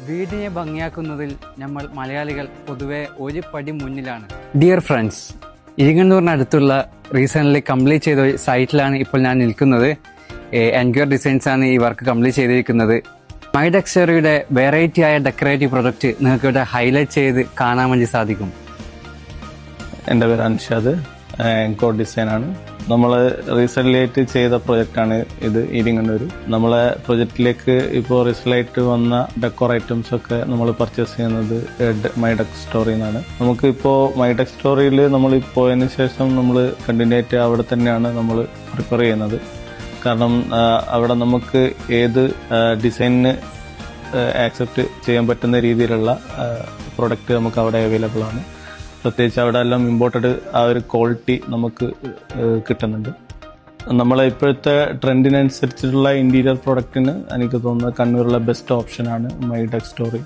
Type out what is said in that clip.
വീടിനെ ഭംഗിയാക്കുന്നതിൽ നമ്മൾ മലയാളികൾ പൊതുവെ ഒരു പടി മുന്നിലാണ്. ഡിയർ ഫ്രണ്ട്സ്, ഇരിങ്ങണ്ണൂരിനടുത്തുള്ള റീസെൻ്റ്ലി കംപ്ലീറ്റ് ചെയ്ത ഒരു സൈറ്റിലാണ് ഇപ്പോൾ ഞാൻ നിൽക്കുന്നത്. എൻക്വയർ ഡിസൈൻസ് ആണ് ഈ വർക്ക് കംപ്ലീറ്റ് ചെയ്തിരിക്കുന്നത്. മൈഡെക്സ്റ്ററിയുടെ വെറൈറ്റി ആയ ഡെക്കറേറ്റീവ് പ്രൊഡക്റ്റ് നിങ്ങൾക്ക് ഇവിടെ ഹൈലൈറ്റ് ചെയ്ത് കാണാൻ വേണ്ടി സാധിക്കും. എൻ്റെ പേര് അൻഷാദ്, എൻക്വയർ ഡിസൈൻ ആണ്. നമ്മൾ റീസെൻ്റ്ലി ആയിട്ട് ചെയ്ത പ്രൊജക്റ്റാണ് ഇത്, ഇരിങ്ങണ്ണൂർ. നമ്മളെ പ്രൊജക്റ്റിലേക്ക് ഇപ്പോൾ റീസെൻ്റായിട്ട് വന്ന ഡെക്കോർ ഐറ്റംസ് ഒക്കെ നമ്മൾ പർച്ചേസ് ചെയ്യുന്നത് മൈഡെക് സ്റ്റോറിൽ നിന്നാണ്. നമുക്കിപ്പോൾ മൈഡെക് സ്റ്റോറിയിൽ നമ്മൾ പോയതിന് ശേഷം നമ്മൾ കണ്ടിന്യൂ ആയിട്ട് അവിടെ തന്നെയാണ് നമ്മൾ പ്രിപ്പയർ ചെയ്യുന്നത്. കാരണം അവിടെ നമുക്ക് ഏത് ഡിസൈനിന് ആക്സെപ്റ്റ് ചെയ്യാൻ പറ്റുന്ന രീതിയിലുള്ള പ്രൊഡക്റ്റ് നമുക്ക് അവിടെ അവൈലബിൾ ആണ്. പ്രത്യേകിച്ച് അവിടെ എല്ലാം ഇമ്പോർട്ടഡ് ആ ഒരു ക്വാളിറ്റി നമുക്ക് കിട്ടുന്നുണ്ട്. നമ്മളെ ഇപ്പോഴത്തെ ട്രെൻഡിനനുസരിച്ചിട്ടുള്ള ഇന്റീരിയർ പ്രൊഡക്റ്റിന് എനിക്ക് തോന്നുന്നത് കണ്ണൂരിലെ ബെസ്റ്റ് ഓപ്ഷനാണ് മൈഡെക് സ്റ്റോറി.